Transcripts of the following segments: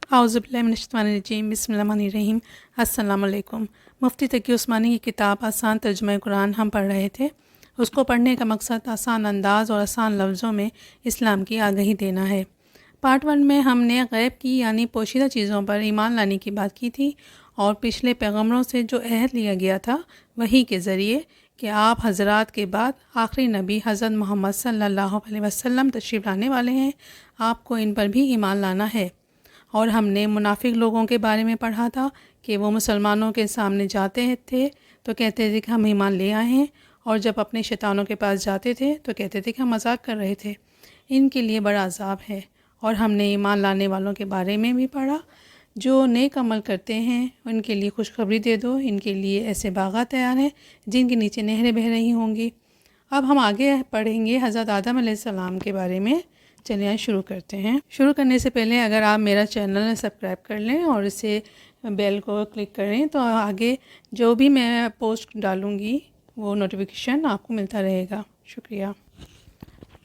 اعوذ باللہ من الشیطان الرجیم، بسم اللہ الرحمن الرحیم۔ السلام علیکم۔ مفتی تقی عثمانی کی کتاب آسان ترجمہ قرآن ہم پڑھ رہے تھے۔ اس کو پڑھنے کا مقصد آسان انداز اور آسان لفظوں میں اسلام کی آگہی دینا ہے۔ پارٹ 1 میں ہم نے غیب کی یعنی پوشیدہ چیزوں پر ایمان لانے کی بات کی تھی اور پچھلے پیغمبروں سے جو عہد لیا گیا تھا وحی کے ذریعے کہ آپ حضرات کے بعد آخری نبی حضرت محمد صلی اللہ علیہ وسلم تشریف لانے والے ہیں، آپ کو ان پر بھی ایمان لانا ہے۔ اور ہم نے منافق لوگوں کے بارے میں پڑھا تھا کہ وہ مسلمانوں کے سامنے جاتے تھے تو کہتے تھے کہ ہم ایمان لے آئے ہیں، اور جب اپنے شیطانوں کے پاس جاتے تھے تو کہتے تھے کہ ہم مذاق کر رہے تھے۔ ان کے لیے بڑا عذاب ہے۔ اور ہم نے ایمان لانے والوں کے بارے میں بھی پڑھا، جو نیک عمل کرتے ہیں ان کے لیے خوشخبری دے دو، ان کے لیے ایسے باغات تیار ہیں جن کے نیچے نہریں بہہ رہی ہوں گی۔ اب ہم آگے پڑھیں گے حضرت آدم علیہ السلام کے بارے میں۔ چلیے شروع کرتے ہیں۔ شروع کرنے سے پہلے اگر آپ میرا چینل سبسکرائب کر لیں اور اسے بیل کو کلک کریں تو آگے جو بھی میں پوسٹ ڈالوں گی وہ نوٹیفیکیشن آپ کو ملتا رہے گا۔ شکریہ۔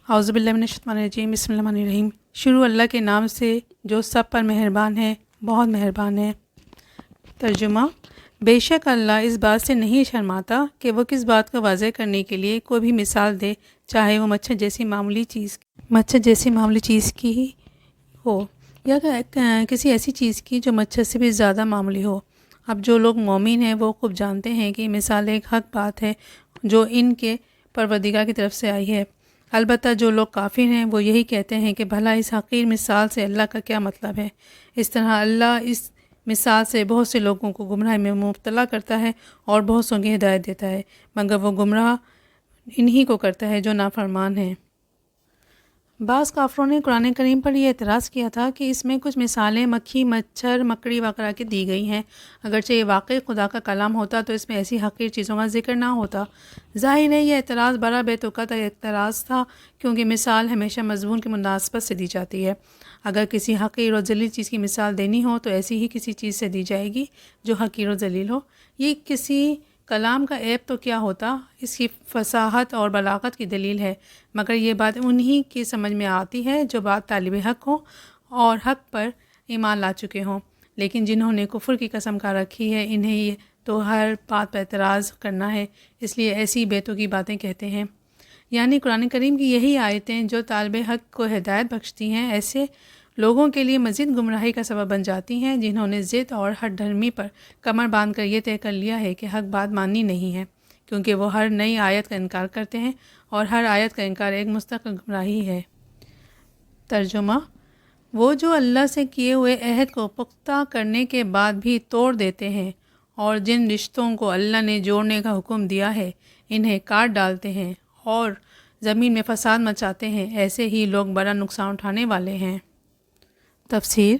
اعوذ باللہ من الشیطان الرجیم، بسم اللہ الرحمن الرحیم۔ شروع اللہ کے نام سے جو سب پر مہربان ہے، بہت مہربان ہے۔ ترجمہ: بے شک اللہ اس بات سے نہیں شرماتا کہ وہ کس بات کو واضح کرنے کے لیے کوئی بھی مثال دے، چاہے وہ مچھر جیسی معمولی چیز کی ہی ہو یا کسی ایسی چیز کی جو مچھر سے بھی زیادہ معمولی ہو۔ اب جو لوگ مومن ہیں وہ خوب جانتے ہیں کہ مثال ایک حق بات ہے جو ان کے پروردگار کی طرف سے آئی ہے۔ البتہ جو لوگ کافر ہیں وہ یہی کہتے ہیں کہ بھلا اس حقیر مثال سے اللہ کا کیا مطلب ہے۔ اس طرح اللہ اس مثال سے بہت سے لوگوں کو گمراہی میں مبتلا کرتا ہے اور بہت سوں کی ہدایت دیتا ہے، مگر وہ گمراہ انہی کو کرتا ہے جو نافرمان ہیں۔ بعض کافروں نے قرآن کریم پر یہ اعتراض کیا تھا کہ اس میں کچھ مثالیں مکھی، مچھر، مکڑی وغیرہ کی دی گئی ہیں۔ اگرچہ یہ واقعی خدا کا کلام ہوتا تو اس میں ایسی حقیر چیزوں کا ذکر نہ ہوتا۔ ظاہر ہے یہ اعتراض بڑا بے تکلف اعتراض تھا، کیونکہ مثال ہمیشہ مضمون کی مناسبت سے دی جاتی ہے۔ اگر کسی حقیر اور ذلیل چیز کی مثال دینی ہو تو ایسی ہی کسی چیز سے دی جائے گی جو حقیر و ذلیل ہو۔ یہ کسی کلام کا عیب تو کیا ہوتا، اس کی فصاحت اور بلاغت کی دلیل ہے، مگر یہ بات انہی کی سمجھ میں آتی ہے جو بات طالب حق ہوں اور حق پر ایمان لا چکے ہوں، لیکن جنہوں نے کفر کی قسم کھا رکھی ہے انہیں تو ہر بات پر اعتراض کرنا ہے، اس لیے ایسی بیتوں کی باتیں کہتے ہیں۔ یعنی قرآن کریم کی یہی آیتیں جو طالب حق کو ہدایت بخشتی ہیں ایسے لوگوں کے لیے مزید گمراہی کا سبب بن جاتی ہیں جنہوں نے ضد اور ہٹ دھرمی پر کمر باندھ کر یہ طے کر لیا ہے کہ حق بات ماننی نہیں ہے، کیونکہ وہ ہر نئی آیت کا انکار کرتے ہیں اور ہر آیت کا انکار ایک مستقل گمراہی ہے۔ ترجمہ: وہ جو اللہ سے کیے ہوئے عہد کو پختہ کرنے کے بعد بھی توڑ دیتے ہیں اور جن رشتوں کو اللہ نے جوڑنے کا حکم دیا ہے انہیں کاٹ ڈالتے ہیں اور زمین میں فساد مچاتے ہیں، ایسے ہی لوگ بڑا نقصان اٹھانے والے ہیں۔ تفسیر: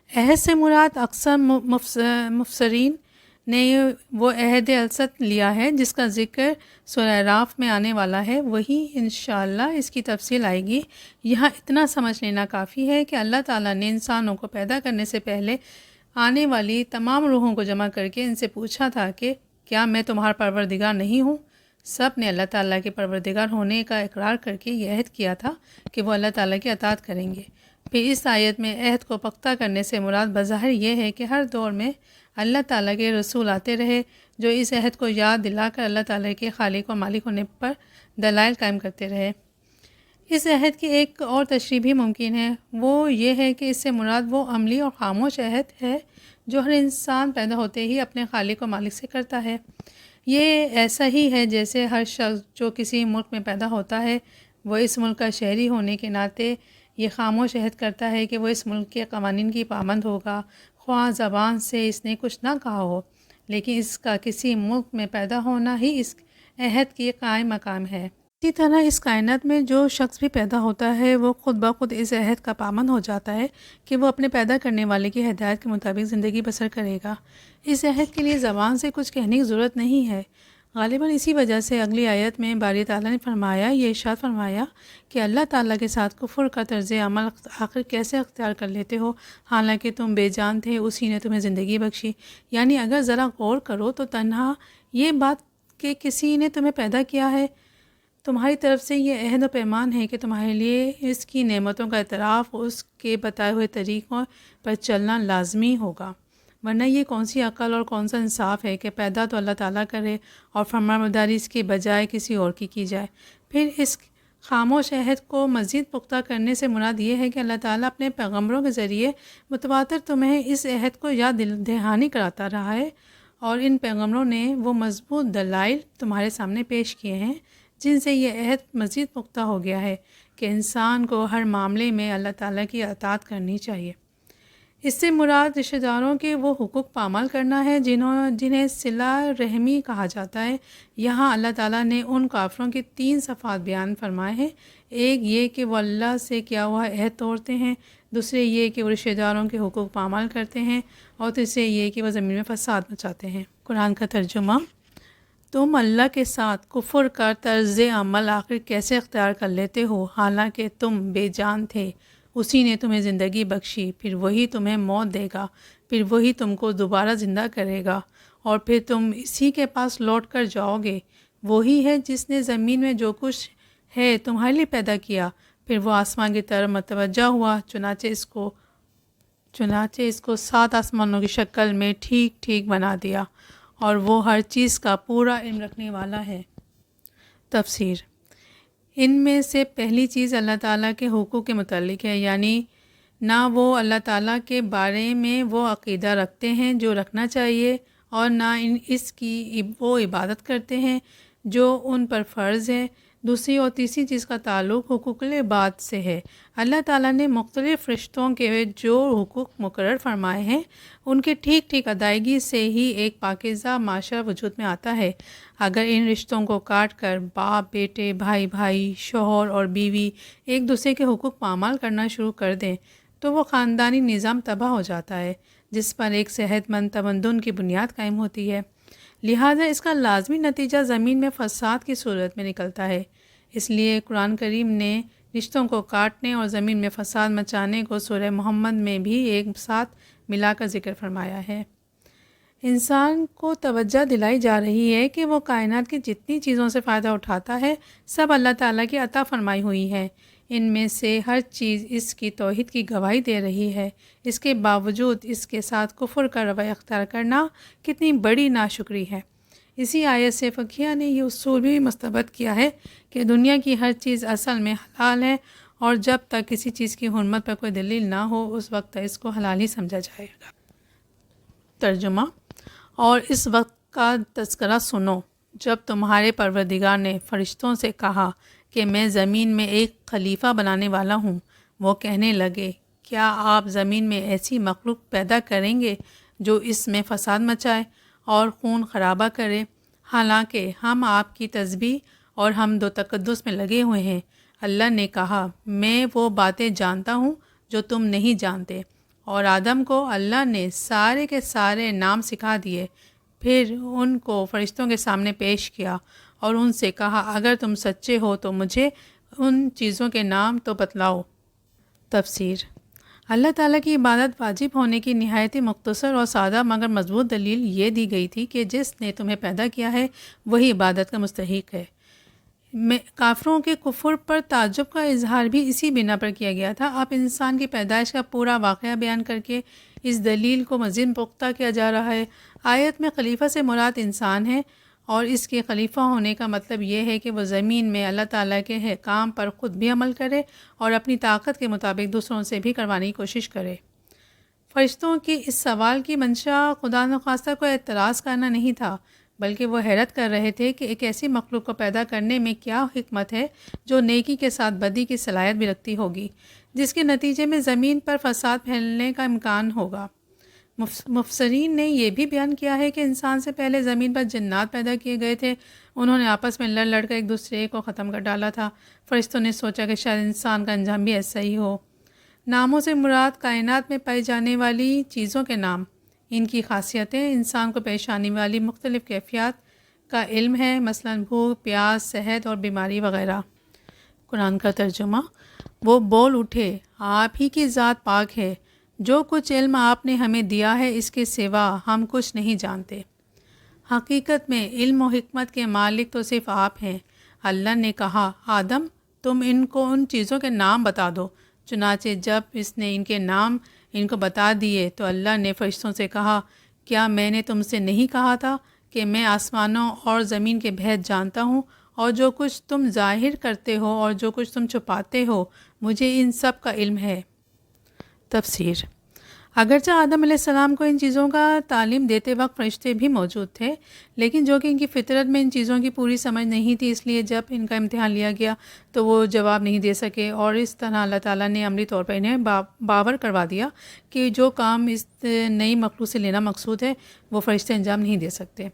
عہد سے مراد اکثر مفسرین نے وہ عہد الست لیا ہے جس کا ذکر سورہ اعراف میں آنے والا ہے، وہی انشاءاللہ اس کی تفصیل آئے گی۔ یہاں اتنا سمجھ لینا کافی ہے کہ اللہ تعالیٰ نے انسانوں کو پیدا کرنے سے پہلے آنے والی تمام روحوں کو جمع کر کے ان سے پوچھا تھا کہ کیا میں تمہارا پروردگار نہیں ہوں؟ سب نے اللہ تعالیٰ کے پروردگار ہونے کا اقرار کر کے یہ عہد کیا تھا کہ وہ اللہ تعالیٰ کی اطاعت کریں گے۔ پھر اس آیت میں عہد کو پختہ کرنے سے مراد بظاہر یہ ہے کہ ہر دور میں اللہ تعالیٰ کے رسول آتے رہے جو اس عہد کو یاد دلا کر اللہ تعالیٰ کے خالق و مالک ہونے پر دلائل قائم کرتے رہے۔ اس عہد کی ایک اور تشریح بھی ممکن ہے، وہ یہ ہے کہ اس سے مراد وہ عملی اور خاموش عہد ہے جو ہر انسان پیدا ہوتے ہی اپنے خالق و مالک سے کرتا ہے۔ یہ ایسا ہی ہے جیسے ہر شخص جو کسی ملک میں پیدا ہوتا ہے وہ اس ملک کا شہری ہونے کے ناطے یہ خاموش عہد کرتا ہے کہ وہ اس ملک کے قوانین کی پابند ہوگا، خواہ زبان سے اس نے کچھ نہ کہا ہو، لیکن اس کا کسی ملک میں پیدا ہونا ہی اس عہد کی قائم مقام ہے۔ اسی طرح اس کائنات میں جو شخص بھی پیدا ہوتا ہے وہ خود بخود اس عہد کا پابند ہو جاتا ہے کہ وہ اپنے پیدا کرنے والے کی ہدایت کے مطابق زندگی بسر کرے گا۔ اس عہد کے لیے زبان سے کچھ کہنے کی ضرورت نہیں ہے۔ غالباً اسی وجہ سے اگلی آیت میں باری تعالیٰ نے یہ ارشاد فرمایا کہ اللہ تعالیٰ کے ساتھ کفر کا طرز عمل آخر کیسے اختیار کر لیتے ہو، حالانکہ تم بے جان تھے، اسی نے تمہیں زندگی بخشی۔ یعنی اگر ذرا غور کرو تو تنہا یہ بات کہ کسی نے تمہیں پیدا کیا ہے تمہاری طرف سے یہ عہد و پیمان ہے کہ تمہارے لیے اس کی نعمتوں کا اعتراف اور اس کے بتائے ہوئے طریقوں پر چلنا لازمی ہوگا، ورنہ یہ کون سی عقل اور کون سا انصاف ہے کہ پیدا تو اللہ تعالیٰ کرے اور فرمانبرداری اس کے بجائے کسی اور کی جائے۔ پھر اس خاموش عہد کو مزید پختہ کرنے سے مراد یہ ہے کہ اللہ تعالیٰ اپنے پیغمبروں کے ذریعے متواتر تمہیں اس عہد کو یاد دہانی کراتا رہا ہے، اور ان پیغمبروں نے وہ مضبوط دلائل تمہارے سامنے پیش کیے ہیں جن سے یہ عہد مزید پختہ ہو گیا ہے کہ انسان کو ہر معاملے میں اللہ تعالیٰ کی اطاعت کرنی چاہیے۔ اس سے مراد رشتہ داروں کے وہ حقوق پامال کرنا ہے جنہیں صلہ رحمی کہا جاتا ہے۔ یہاں اللہ تعالیٰ نے ان کافروں کی 3 صفات بیان فرمائے ہیں۔ ایک یہ کہ وہ اللہ سے کیا ہوا عہد توڑتے ہیں، دوسرے یہ کہ وہ رشتہ داروں کے حقوق پامال کرتے ہیں، اور تیسرے یہ کہ وہ زمین میں فساد مچاتے ہیں۔ قرآن کا ترجمہ: تم اللہ کے ساتھ کفر کا طرز عمل آخر کیسے اختیار کر لیتے ہو، حالانکہ تم بے جان تھے؟ اسی نے تمہیں زندگی بخشی، پھر وہی تمہیں موت دے گا، پھر وہی تم کو دوبارہ زندہ کرے گا، اور پھر تم اسی کے پاس لوٹ کر جاؤ گے۔ وہی ہے جس نے زمین میں جو کچھ ہے تمہارے لیے پیدا کیا، پھر وہ آسمان کی طرف متوجہ ہوا، چنانچہ اس کو 7 آسمانوں کی شکل میں ٹھیک ٹھیک بنا دیا، اور وہ ہر چیز کا پورا علم رکھنے والا ہے۔ تفسیر: ان میں سے پہلی چیز اللہ تعالیٰ کے حقوق کے متعلق ہے، یعنی نہ وہ اللہ تعالیٰ کے بارے میں وہ عقیدہ رکھتے ہیں جو رکھنا چاہیے، اور نہ اس کی وہ عبادت کرتے ہیں جو ان پر فرض ہے۔ دوسری اور تیسری چیز کا تعلق حقوق العباد سے ہے۔ اللہ تعالیٰ نے مختلف رشتوں کے جو حقوق مقرر فرمائے ہیں ان کی ٹھیک ٹھیک ادائیگی سے ہی ایک پاکیزہ معاشرہ وجود میں آتا ہے۔ اگر ان رشتوں کو کاٹ کر باپ بیٹے، بھائی بھائی، شوہر اور بیوی ایک دوسرے کے حقوق پامال کرنا شروع کر دیں تو وہ خاندانی نظام تباہ ہو جاتا ہے جس پر ایک صحت مند تمدن کی بنیاد قائم ہوتی ہے۔ لہٰذا اس کا لازمی نتیجہ زمین میں فساد کی صورت میں نکلتا ہے۔ اس لیے قرآن کریم نے رشتوں کو کاٹنے اور زمین میں فساد مچانے کو سورہ محمد میں بھی ایک ساتھ ملا کر ذکر فرمایا ہے۔ انسان کو توجہ دلائی جا رہی ہے کہ وہ کائنات کی جتنی چیزوں سے فائدہ اٹھاتا ہے سب اللہ تعالیٰ کی عطا فرمائی ہوئی ہیں۔ ان میں سے ہر چیز اس کی توحید کی گواہی دے رہی ہے، اس کے باوجود اس کے ساتھ کفر کا رویہ اختیار کرنا کتنی بڑی ناشکری ہے۔ اسی آیت سے فقیہ نے یہ اصول بھی مستبد کیا ہے کہ دنیا کی ہر چیز اصل میں حلال ہے، اور جب تک کسی چیز کی حرمت پر کوئی دلیل نہ ہو اس وقت تک اس کو حلال ہی سمجھا جائے گا۔ ترجمہ: اور اس وقت کا تذکرہ سنو جب تمہارے پروردگار نے فرشتوں سے کہا کہ میں زمین میں ایک خلیفہ بنانے والا ہوں۔ وہ کہنے لگے، کیا آپ زمین میں ایسی مخلوق پیدا کریں گے جو اس میں فساد مچائے اور خون خرابہ کرے؟ حالانکہ ہم آپ کی تسبیح اور حمد و تقدس میں لگے ہوئے ہیں۔ اللہ نے کہا، میں وہ باتیں جانتا ہوں جو تم نہیں جانتے، اور آدم کو اللہ نے سارے کے سارے نام سکھا دیے۔ پھر ان کو فرشتوں کے سامنے پیش کیا اور ان سے کہا، اگر تم سچے ہو تو مجھے ان چیزوں کے نام تو بتلاؤ۔ تفسیر: اللہ تعالیٰ کی عبادت واجب ہونے کی نہایت مختصر اور سادہ مگر مضبوط دلیل یہ دی گئی تھی کہ جس نے تمہیں پیدا کیا ہے وہی عبادت کا مستحق ہے۔ کافروں کے کفر پر تعجب کا اظہار بھی اسی بنا پر کیا گیا تھا۔ اب انسان کی پیدائش کا پورا واقعہ بیان کر کے اس دلیل کو مزید پختہ کیا جا رہا ہے۔ آیت میں خلیفہ سے مراد انسان ہے، اور اس کے خلیفہ ہونے کا مطلب یہ ہے کہ وہ زمین میں اللہ تعالیٰ کے احکام پر خود بھی عمل کرے اور اپنی طاقت کے مطابق دوسروں سے بھی کروانے کی کوشش کرے۔ فرشتوں کی اس سوال کی منشا خدا نخواستہ کو اعتراض کرنا نہیں تھا، بلکہ وہ حیرت کر رہے تھے کہ ایک ایسی مخلوق کو پیدا کرنے میں کیا حکمت ہے جو نیکی کے ساتھ بدی کی صلاحیت بھی رکھتی ہوگی، جس کے نتیجے میں زمین پر فساد پھیلنے کا امکان ہوگا۔ مفسرین نے یہ بھی بیان کیا ہے کہ انسان سے پہلے زمین پر جنات پیدا کیے گئے تھے، انہوں نے آپس میں لڑ کر ایک دوسرے کو ختم کر ڈالا تھا۔ فرشتوں نے سوچا کہ شاید انسان کا انجام بھی ایسا ہی ہو۔ ناموں سے مراد کائنات میں پائی جانے والی چیزوں کے نام، ان کی خاصیتیں، انسان کو پیش آنے والی مختلف کیفیات کا علم ہے، مثلا بھوک، پیاس، صحت اور بیماری وغیرہ۔ قرآن کا ترجمہ: وہ بول اٹھے، آپ ہی کی ذات پاک ہے، جو کچھ علم آپ نے ہمیں دیا ہے اس کے سوا ہم کچھ نہیں جانتے۔ حقیقت میں علم و حکمت کے مالک تو صرف آپ ہیں۔ اللہ نے کہا آدم تم ان کو ان چیزوں کے نام بتا دو۔ چنانچہ جب اس نے ان کے نام ان کو بتا دیے تو اللہ نے فرشتوں سے کہا کیا میں نے تم سے نہیں کہا تھا کہ میں آسمانوں اور زمین کے بھید جانتا ہوں، اور جو کچھ تم ظاہر کرتے ہو اور جو کچھ تم چھپاتے ہو مجھے ان سب کا علم ہے۔ تفسیر: اگرچہ آدم علیہ السلام کو ان چیزوں کا تعلیم دیتے وقت فرشتے بھی موجود تھے، لیکن جو کہ ان کی فطرت میں ان چیزوں کی پوری سمجھ نہیں تھی، اس لیے جب ان کا امتحان لیا گیا تو وہ جواب نہیں دے سکے، اور اس طرح اللہ تعالیٰ نے عملی طور پر انہیں باور کروا دیا کہ جو کام اس نئی مخلوق سے لینا مقصود ہے وہ فرشتے انجام نہیں دے سکتے۔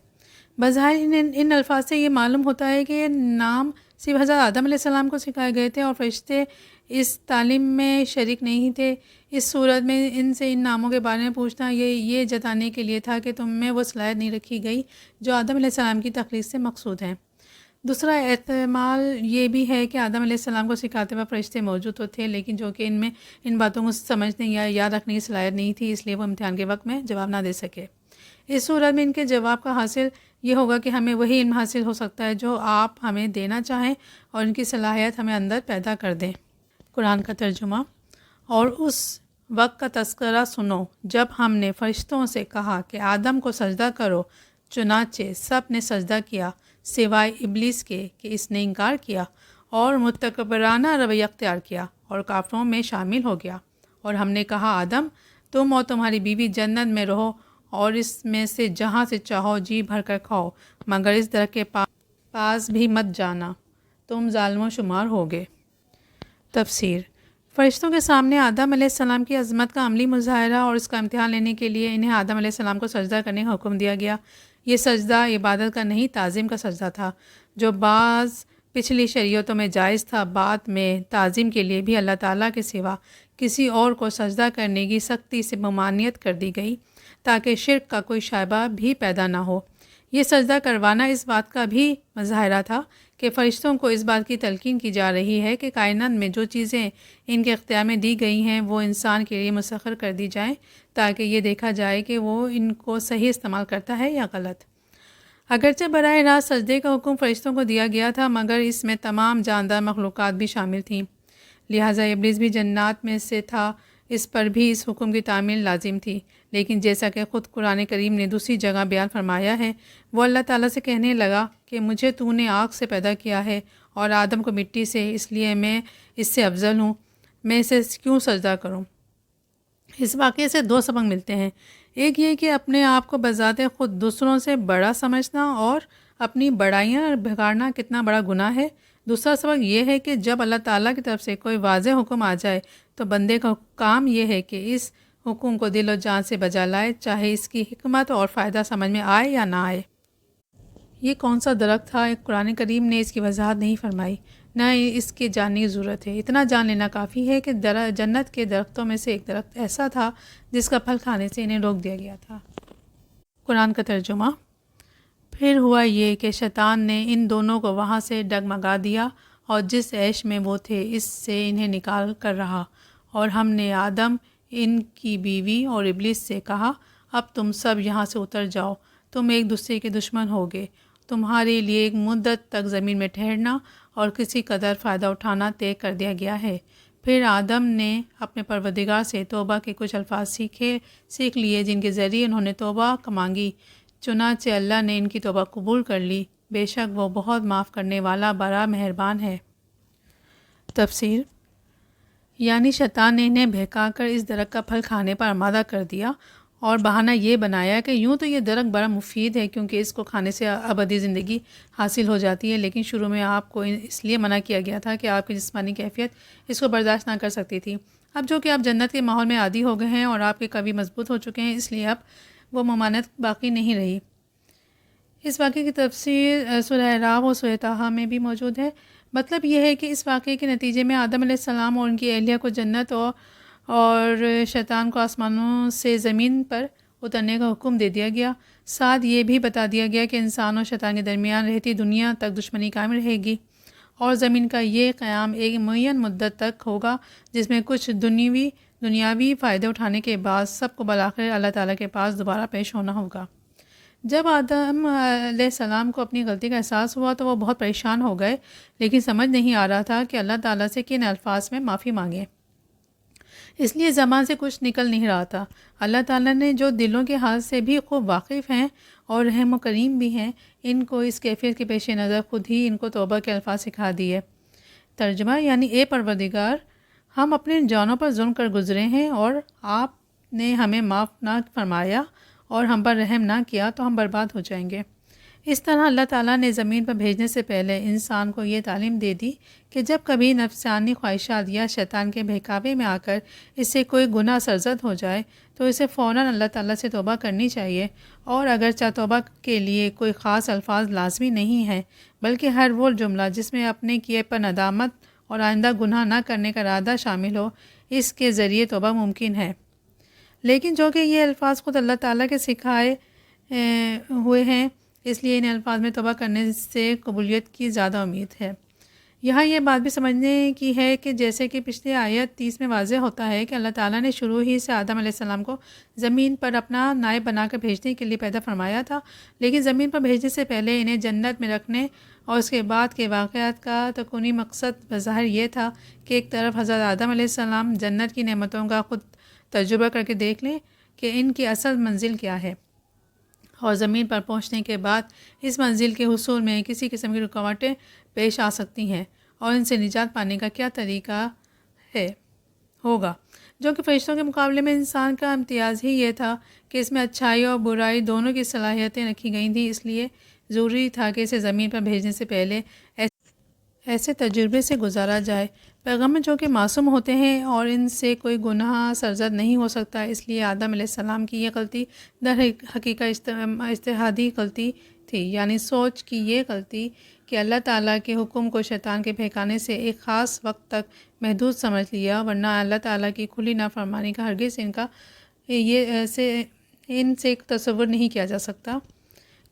بظاہر ان الفاظ سے یہ معلوم ہوتا ہے کہ یہ نام صرف حضرت آدم علیہ السلام کو سکھائے گئے تھے اور فرشتے اس تعلیم میں شریک نہیں تھے۔ اس صورت میں ان سے ان ناموں کے بارے میں پوچھنا یہ جتانے کے لیے تھا کہ تم میں وہ صلاحیت نہیں رکھی گئی جو آدم علیہ السلام کی تخلیق سے مقصود ہے۔ دوسرا احتمال یہ بھی ہے کہ آدم علیہ السلام کو سکھاتے ہوئے فرشتے موجود تو تھے، لیکن جو کہ ان میں ان باتوں کو سمجھنے یا یاد رکھنے کی صلاحیت نہیں تھی، اس لیے وہ امتحان کے وقت میں جواب نہ دے سکے۔ اس صورت میں ان کے جواب کا حاصل یہ ہوگا کہ ہمیں وہی علم حاصل ہو سکتا ہے جو آپ ہمیں دینا چاہیں اور ان کی صلاحیت ہمیں اندر پیدا کر دیں۔ قرآن کا ترجمہ۔ اور اس وقت کا تذکرہ سنو جب ہم نے فرشتوں سے کہا کہ آدم کو سجدہ کرو، چنانچہ سب نے سجدہ کیا سوائے ابلیس کے کہ اس نے انکار کیا اور متکبرانہ رویہ اختیار کیا اور کافروں میں شامل ہو گیا۔ اور ہم نے کہا آدم تم اور تمہاری بیوی جنت میں رہو اور اس میں سے جہاں سے چاہو جی بھر کر کھاؤ، مگر اس درخت کے پاس بھی مت جانا، تم ظالم و شمار ہوگے۔ تفسیر: فرشتوں کے سامنے آدم علیہ السلام کی عظمت کا عملی مظاہرہ اور اس کا امتحان لینے کے لیے انہیں آدم علیہ السلام کو سجدہ کرنے کا حکم دیا گیا۔ یہ سجدہ عبادت کا نہیں، تعظیم کا سجدہ تھا، جو بعض پچھلی شریعتوں میں جائز تھا۔ بعد میں تعظیم کے لیے بھی اللہ تعالیٰ کے سوا کسی اور کو سجدہ کرنے کی سختی سے ممانعت کر دی گئی تاکہ شرک کا کوئی شائبہ بھی پیدا نہ ہو۔ یہ سجدہ کروانا اس بات کا بھی مظاہرہ تھا کہ فرشتوں کو اس بات کی تلقین کی جا رہی ہے کہ کائنات میں جو چیزیں ان کے اختیار میں دی گئی ہیں وہ انسان کے لیے مسخر کر دی جائیں تاکہ یہ دیکھا جائے کہ وہ ان کو صحیح استعمال کرتا ہے یا غلط۔ اگرچہ براہ راست سجدے کا حکم فرشتوں کو دیا گیا تھا، مگر اس میں تمام جاندار مخلوقات بھی شامل تھیں، لہٰذا ابلیس بھی جنات میں سے تھا، اس پر بھی اس حکم کی تعمیل لازم تھی۔ لیکن جیسا کہ خود قرآن کریم نے دوسری جگہ بیان فرمایا ہے، وہ اللہ تعالیٰ سے کہنے لگا کہ مجھے تو نے آگ سے پیدا کیا ہے اور آدم کو مٹی سے، اس لیے میں اس سے افضل ہوں، میں اسے کیوں سجدہ کروں۔ اس واقعے سے دو سبق ملتے ہیں۔ ایک یہ کہ اپنے آپ کو بذات خود دوسروں سے بڑا سمجھنا اور اپنی بڑائیاں بگاڑنا کتنا بڑا گناہ ہے۔ دوسرا سبق یہ ہے کہ جب اللہ تعالیٰ کی طرف سے کوئی واضح حکم آ جائے تو بندے کا کام یہ ہے کہ اس حکم کو دل و جان سے بجا لائے، چاہے اس کی حکمت اور فائدہ سمجھ میں آئے یا نہ آئے۔ یہ کون سا درخت تھا، قرآن کریم نے اس کی وضاحت نہیں فرمائی، نہ اس کے جاننے کی ضرورت ہے۔ اتنا جان لینا کافی ہے کہ جنت کے درختوں میں سے ایک درخت ایسا تھا جس کا پھل کھانے سے انہیں روک دیا گیا تھا۔ قرآن کا ترجمہ۔ پھر ہوا یہ کہ شیطان نے ان دونوں کو وہاں سے ڈگمگا دیا اور جس عیش میں وہ تھے اس سے انہیں نکال کر رہا، اور ہم نے آدم، ان کی بیوی اور ابلیس سے کہا اب تم سب یہاں سے اتر جاؤ، تم ایک دوسرے کے دشمن ہوگے، تمہارے لیے ایک مدت تک زمین میں ٹھہرنا اور کسی قدر فائدہ اٹھانا طے کر دیا گیا ہے۔ پھر آدم نے اپنے پروردگار سے توبہ کے کچھ الفاظ سیکھ لیے جن کے ذریعے انہوں نے توبہ مانگی، چنانچہ اللہ نے ان کی توبہ قبول کر لی، بے شک وہ بہت معاف کرنے والا بڑا مہربان ہے۔ تفسیر: یعنی شیطان نے انہیں بہکا کر اس درخت کا پھل کھانے پر آمادہ کر دیا اور بہانہ یہ بنایا کہ یوں تو یہ درخت بڑا مفید ہے کیونکہ اس کو کھانے سے ابدی زندگی حاصل ہو جاتی ہے، لیکن شروع میں آپ کو اس لیے منع کیا گیا تھا کہ آپ کی جسمانی کیفیت اس کو برداشت نہ کر سکتی تھی۔ اب جو کہ آپ جنت کے ماحول میں عادی ہو گئے ہیں اور آپ کے قوی مضبوط ہو چکے ہیں، اس لیے اب وہ ممانعت باقی نہیں رہی۔ اس واقعے کی تفسیر سورہ اعراف اور سورہ طٰہٰ میں بھی موجود ہے۔ مطلب یہ ہے کہ اس واقعے کے نتیجے میں آدم علیہ السلام اور ان کی اہلیہ کو جنت اور شیطان کو آسمانوں سے زمین پر اترنے کا حکم دے دیا گیا۔ ساتھ یہ بھی بتا دیا گیا کہ انسان اور شیطان کے درمیان رہتی دنیا تک دشمنی قائم رہے گی اور زمین کا یہ قیام ایک معین مدت تک ہوگا جس میں کچھ دنیاوی فائدے اٹھانے کے بعد سب کو بالآخر اللہ تعالیٰ کے پاس دوبارہ پیش ہونا ہوگا۔ جب آدم علیہ السلام کو اپنی غلطی کا احساس ہوا تو وہ بہت پریشان ہو گئے، لیکن سمجھ نہیں آ رہا تھا کہ اللہ تعالیٰ سے کن الفاظ میں معافی مانگیں۔ اس لیے زبان سے کچھ نکل نہیں رہا تھا۔ اللہ تعالیٰ نے جو دلوں کے حال سے بھی خوب واقف ہیں اور رحم و کریم بھی ہیں، ان کو اس کیفیت کے پیش نظر خود ہی ان کو توبہ کے الفاظ سکھا دیے۔ ترجمہ یعنی اے پروردگار، ہم اپنے جانوں پر ظلم کر گزرے ہیں اور آپ نے ہمیں معاف نہ فرمایا اور ہم پر رحم نہ کیا تو ہم برباد ہو جائیں گے۔ اس طرح اللہ تعالیٰ نے زمین پر بھیجنے سے پہلے انسان کو یہ تعلیم دے دی کہ جب کبھی نفسانی خواہشات یا شیطان کے بہکاوے میں آ کر اس سے کوئی گناہ سرزد ہو جائے تو اسے فوراً اللہ تعالیٰ سے توبہ کرنی چاہیے، اور اگرچہ توبہ کے لیے کوئی خاص الفاظ لازمی نہیں ہیں، بلکہ ہر وہ جملہ جس میں اپنے کیے پر ندامت اور آئندہ گناہ نہ کرنے کا ارادہ شامل ہو، اس کے ذریعے توبہ ممکن ہے۔ لیکن جو کہ یہ الفاظ خود اللہ تعالیٰ کے سکھائے ہوئے ہیں، اس لیے ان الفاظ میں توبہ کرنے سے قبولیت کی زیادہ امید ہے۔ یہاں یہ بات بھی سمجھنے کی ہے کہ جیسے کہ پچھلی آیت 30 میں واضح ہوتا ہے کہ اللہ تعالیٰ نے شروع ہی سے آدم علیہ السلام کو زمین پر اپنا نائب بنا کر بھیجنے کے لیے پیدا فرمایا تھا، لیکن زمین پر بھیجنے سے پہلے انہیں جنت میں رکھنے اور اس کے بعد کے واقعات کا تکونی مقصد بظاہر یہ تھا کہ ایک طرف حضرت آدم علیہ السلام جنت کی نعمتوں کا خود تجربہ کر کے دیکھ لیں کہ ان کی اصل منزل کیا ہے، اور زمین پر پہنچنے کے بعد اس منزل کے حصول میں کسی قسم کی رکاوٹیں پیش آ سکتی ہیں اور ان سے نجات پانے کا کیا طریقہ ہوگا، جو کہ فرشتوں کے مقابلے میں انسان کا امتیاز ہی یہ تھا کہ اس میں اچھائی اور برائی دونوں کی صلاحیتیں رکھی گئی تھیں۔ اس لیے ضروری تھا کہ اسے زمین پر بھیجنے سے پہلے ایسے تجربے سے گزارا جائے۔ پیغمبر جو کہ معصوم ہوتے ہیں اور ان سے کوئی گناہ سرزد نہیں ہو سکتا، اس لیے آدم علیہ السلام کی یہ غلطی در حقیقت اجتہادی غلطی تھی، یعنی سوچ کی یہ غلطی کہ اللہ تعالیٰ کے حکم کو شیطان کے بہکانے سے ایک خاص وقت تک محدود سمجھ لیا، ورنہ اللہ تعالیٰ کی کھلی نافرمانی کا ہرگز ان سے تصور نہیں کیا جا سکتا۔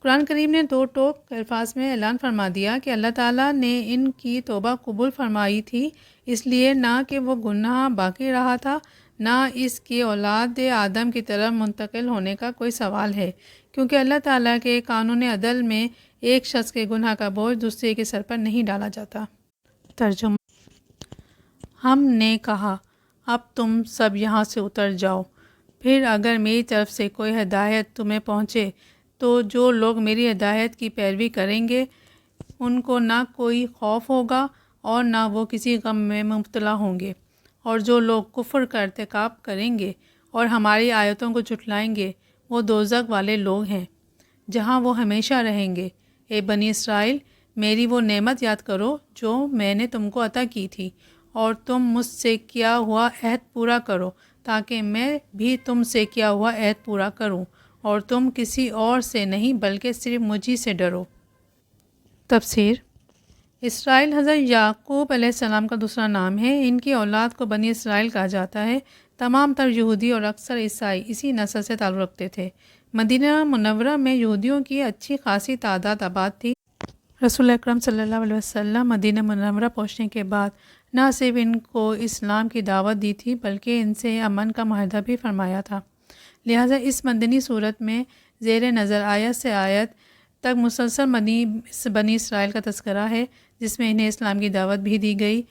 قرآن کریم نے دو ٹوک الفاظ میں اعلان فرما دیا کہ اللہ تعالیٰ نے ان کی توبہ قبول فرمائی تھی، اس لیے نہ کہ وہ گناہ باقی رہا تھا، نہ اس کی اولاد آدم کی طرف منتقل ہونے کا کوئی سوال ہے، کیونکہ اللہ تعالیٰ کے قانون عدل میں ایک شخص کے گناہ کا بوجھ دوسرے کے سر پر نہیں ڈالا جاتا۔ ترجمہ: ہم نے کہا اب تم سب یہاں سے اتر جاؤ، پھر اگر میری طرف سے کوئی ہدایت تمہیں پہنچے تو جو لوگ میری ہدایت کی پیروی کریں گے ان کو نہ کوئی خوف ہوگا اور نہ وہ کسی غم میں مبتلا ہوں گے، اور جو لوگ کفر کا ارتکاب کریں گے اور ہماری آیتوں کو جھٹلائیں گے وہ دوزخ والے لوگ ہیں جہاں وہ ہمیشہ رہیں گے۔ اے بنی اسرائیل، میری وہ نعمت یاد کرو جو میں نے تم کو عطا کی تھی، اور تم مجھ سے کیا ہوا عہد پورا کرو تاکہ میں بھی تم سے کیا ہوا عہد پورا کروں، اور تم کسی اور سے نہیں بلکہ صرف مجھ ہی سے ڈرو۔ تفسیر: اسرائیل حضرت یعقوب علیہ السلام کا دوسرا نام ہے۔ ان کی اولاد کو بنی اسرائیل کہا جاتا ہے۔ تمام تر یہودی اور اکثر عیسائی اسی نسل سے تعلق رکھتے تھے۔ مدینہ منورہ میں یہودیوں کی اچھی خاصی تعداد آباد تھی۔ رسول اکرم صلی اللہ علیہ وسلم مدینہ منورہ پہنچنے کے بعد نہ صرف ان کو اسلام کی دعوت دی تھی بلکہ ان سے امن کا معاہدہ بھی فرمایا تھا۔ لہٰذا اس مدنی صورت میں زیر نظر آیت سے آیت تک مسلسل بنی اسرائیل کا تذکرہ ہے، جس میں انہیں اسلام کی دعوت بھی دی گئی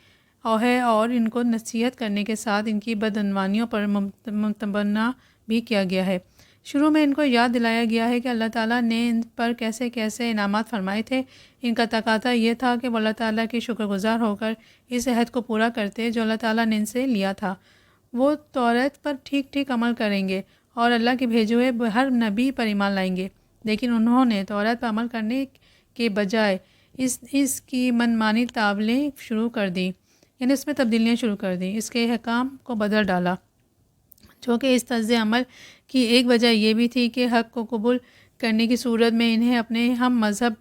اور ان کو نصیحت کرنے کے ساتھ ان کی بدعنوانیوں پر متنبہ بھی کیا گیا ہے۔ شروع میں ان کو یاد دلایا گیا ہے کہ اللہ تعالیٰ نے ان پر کیسے کیسے انعامات فرمائے تھے۔ ان کا تقاضا یہ تھا کہ وہ اللہ تعالیٰ کی شکر گزار ہو کر اس عہد کو پورا کرتے جو اللہ تعالیٰ نے ان سے لیا تھا۔ وہ توریت پر ٹھیک ٹھیک عمل کریں گے اور اللہ کے بھیجے ہوئے ہر نبی پر ایمان لائیں گے، لیکن انہوں نے توریت پر عمل کرنے کے بجائے اس کی منمانی تعویلیں شروع کر دیں، یعنی اس میں تبدیلیاں شروع کر دیں، اس کے احکام کو بدل ڈالا، جو کہ اس طرز عمل کی ایک وجہ یہ بھی تھی کہ حق کو قبول کرنے کی صورت میں انہیں اپنے ہم مذہب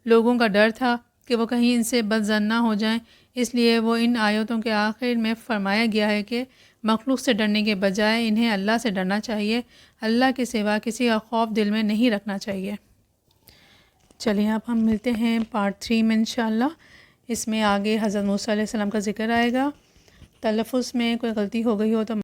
لوگوں کا ڈر تھا کہ وہ کہیں ان سے بدظن نہ ہو جائیں۔ اس لیے وہ ان آیتوں کے آخر میں فرمایا گیا ہے کہ مخلوق سے ڈرنے کے بجائے انہیں اللہ سے ڈرنا چاہیے، اللہ کے سوا کسی کا خوف دل میں نہیں رکھنا چاہیے۔ چلیے اب ہم ملتے ہیں پارٹ 3 میں انشاءاللہ۔ اس میں آگے حضرت موسیٰ علیہ السلام کا ذکر آئے گا۔ تلفظ میں کوئی غلطی ہو گئی ہو تو